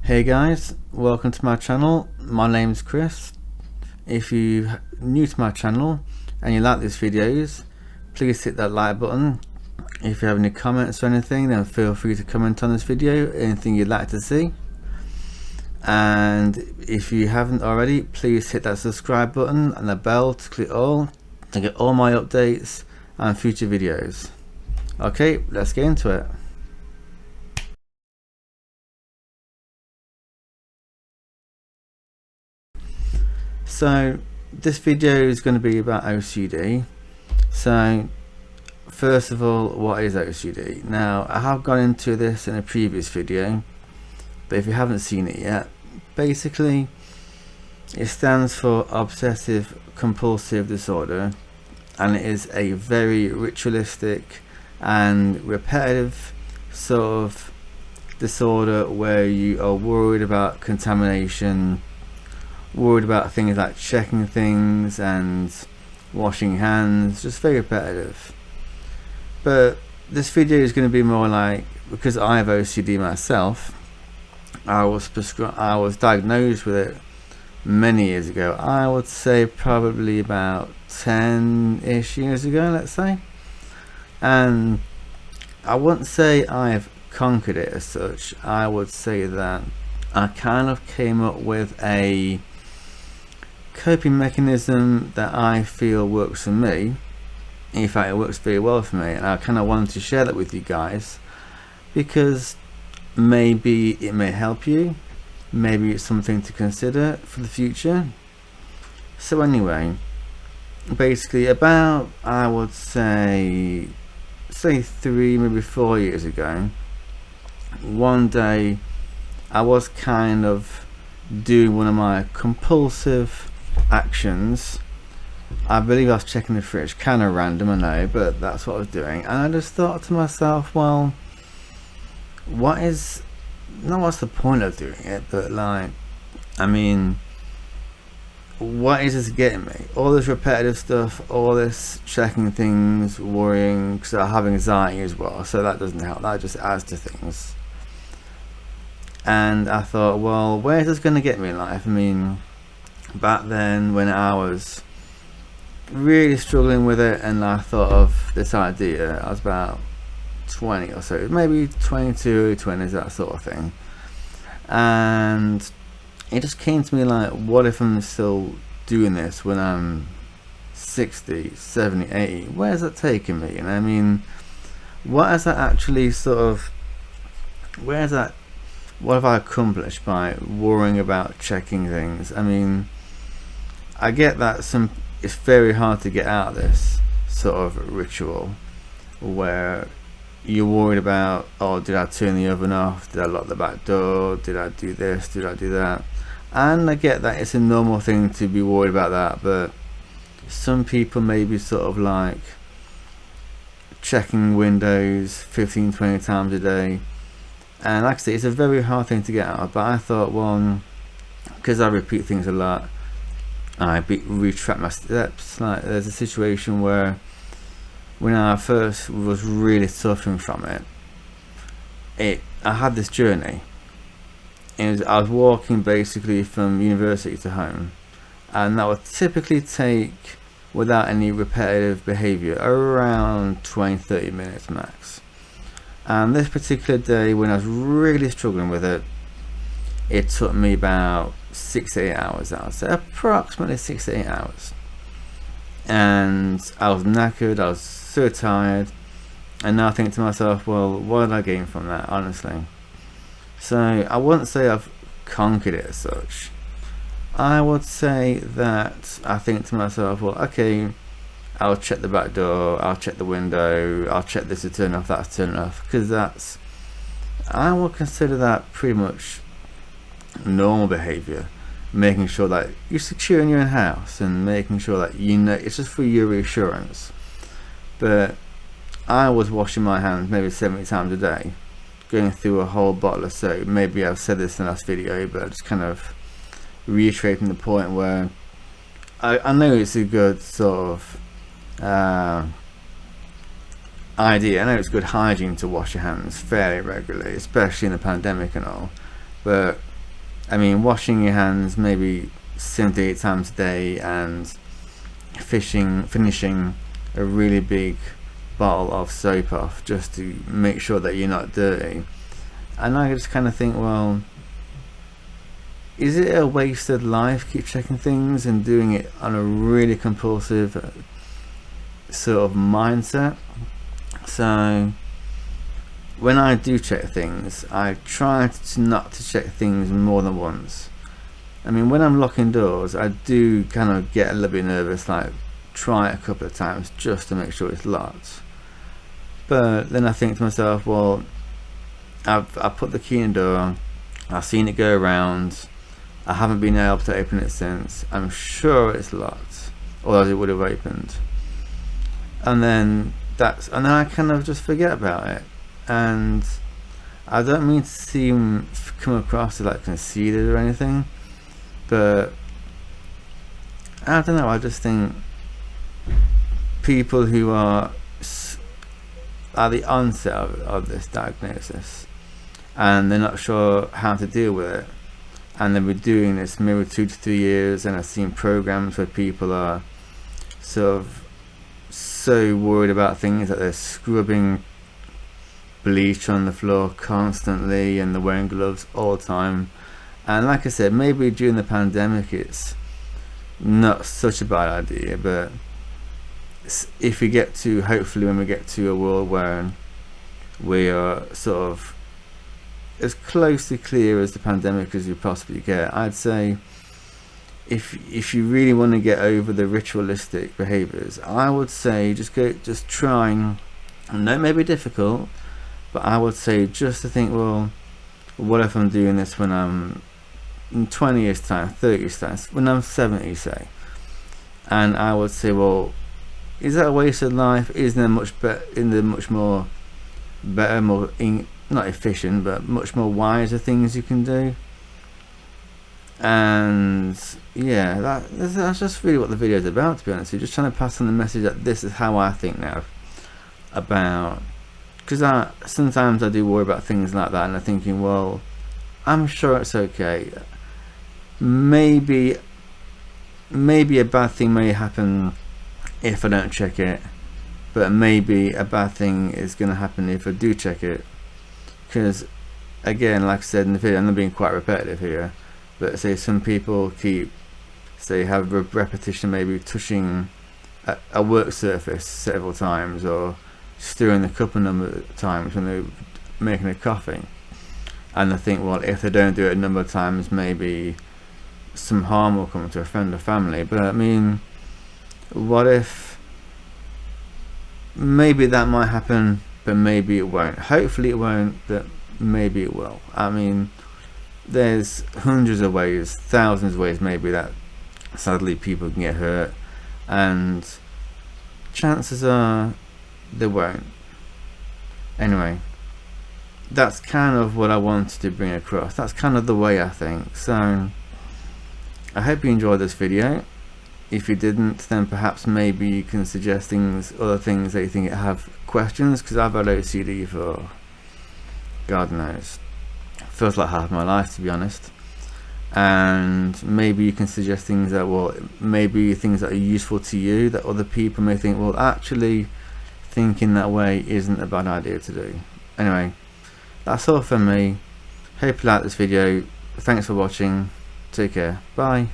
Hey guys, welcome to my channel. My name's Chris. If you're new to my channel and you like these videos, please hit that like button. If you have any comments or anything, then feel free to comment on this video, anything you'd like to see. And if you haven't already, please hit that subscribe button and the bell to click all to get all my updates and future videos. Okay, let's get into it. So this video is going to be about OCD. So first of all, what is OCD? Now, I have gone into this in a previous video, but if you haven't seen it yet, basically it stands for obsessive compulsive disorder, and it is a very ritualistic and repetitive sort of disorder where you are worried about contamination, worried about things like checking things and washing hands, just very repetitive. But this video is going to be more like, because I have OCD myself, I was diagnosed with it many years ago. I would say probably about 10-ish years ago, let's say. And I wouldn't say I've conquered it as such. I would say that I kind of came up with a coping mechanism that I feel works for me. In fact, it works very well for me, and I kind of wanted to share that with you guys because maybe it may help you, maybe it's something to consider for the future. So anyway, basically about, I would say 3, maybe 4 years ago, one day I was kind of doing one of my compulsive actions. I believe I was checking the fridge, kind of random, I know, but that's what I was doing. And I just thought to myself, well, what's the point of doing it, but like, I mean, what is this getting me? All this repetitive stuff, all this checking things, worrying, because I have anxiety as well, so that doesn't help, that just adds to things. And I thought, well, where is this going to get me in life? I mean, back then when I was really struggling with it and I thought of this idea, I was about 20 or so, maybe 22, 20s, that sort of thing. And it just came to me like, what if I'm still doing this when I'm 60, 70, 80? Where's that taking me? And I mean, what has that actually sort of, what have I accomplished by worrying about checking things? I mean, I get that it's very hard to get out of this sort of ritual where you're worried about, oh, did I turn the oven off? Did I lock the back door? Did I do this? Did I do that? And I get that it's a normal thing to be worried about that, but some people may be sort of like checking windows 15, 20 times a day. And like I say, it's a very hard thing to get out of, but I thought, well, because I repeat things a lot, I retract my steps. Like, there's a situation where when I first was really suffering from it, I had this journey. I was walking basically from university to home, and that would typically take, without any repetitive behavior, around 20-30 minutes max. And this particular day, when I was really struggling with it, it took me about 6 to 8 hours, I would say, approximately 6 to 8 hours. And I was knackered, I was so tired, and now I think to myself, well, what did I gain from that, honestly? So I wouldn't say I've conquered it as such. I would say that I think to myself, well, okay, I'll check the back door, I'll check the window, I'll check this to turn off, that's to turn off, because I would consider that pretty much normal behavior. Making sure that you're secure in your own house and making sure that you know it's just for your reassurance. But I was washing my hands maybe 70 times a day, going through a whole bottle of soap. Maybe I've said this in the last video, but just kind of reiterating the point where I know it's a good sort of idea. I know it's good hygiene to wash your hands fairly regularly, especially in the pandemic and all, but I mean, washing your hands maybe 78 times a day and finishing a really big bottle of soap off just to make sure that you're not dirty. And I just kind of think, well, is it a wasted life keep checking things and doing it on a really compulsive sort of mindset? So when I do check things, I try not to check things more than once. I mean, when I'm locking doors, I do kind of get a little bit nervous, like try it a couple of times just to make sure it's locked. But then I think to myself, well, I've put the key in the door, I've seen it go around, I haven't been able to open it since, I'm sure it's locked, or else it would have opened. And then I kind of just forget about it. And I don't mean to come across as like conceited or anything, but I don't know, I just think people who are at the onset of this diagnosis and they're not sure how to deal with it, and they've been doing this maybe 2 to 3 years, and I've seen programs where people are sort of so worried about things that they're scrubbing bleach on the floor constantly and they're wearing gloves all the time. And like I said, maybe during the pandemic it's not such a bad idea, but if we get to, hopefully when we get to a world where we are sort of as close to clear as the pandemic as you possibly get, I'd say if you really want to get over the ritualistic behaviors, I would say just trying. I know it may be difficult, but I would say just to think, well, what if I'm doing this when I'm in 20 years time, 30 years time, when I'm 70, say? And I would say, well, is that a wasted life? Is there much more not efficient, but much more wiser things you can do? And yeah, that's just really what the video is about, to be honest. You're just trying to pass on the message that this is how I think now about, because sometimes I do worry about things like that, and I'm thinking, well, I'm sure it's okay. Maybe a bad thing may happen if I don't check it, but maybe a bad thing is going to happen if I do check it. Because again, like I said in the video, I'm not being quite repetitive here, but say some people have repetition, maybe touching a work surface several times, or stirring the cup a number of times when they're making a coffee, and they think, well, if they don't do it a number of times, maybe some harm will come to a friend or family. But I mean, what if maybe that might happen, but maybe it won't? Hopefully it won't, but maybe it will. I mean, there's hundreds of ways, thousands of ways maybe that sadly people can get hurt, and chances are they won't. Anyway, that's kind of what I wanted to bring across. That's kind of the way I think. So I hope you enjoyed this video. If you didn't, then perhaps maybe you can suggest other things that you think have questions, because I've had OCD for God knows, feels like half my life, to be honest. And maybe you can suggest things that, well, maybe things that are useful to you that other people may think, well, actually thinking that way isn't a bad idea to do. Anyway, that's all from me. Hope you liked this video. Thanks for watching. Take care. Bye.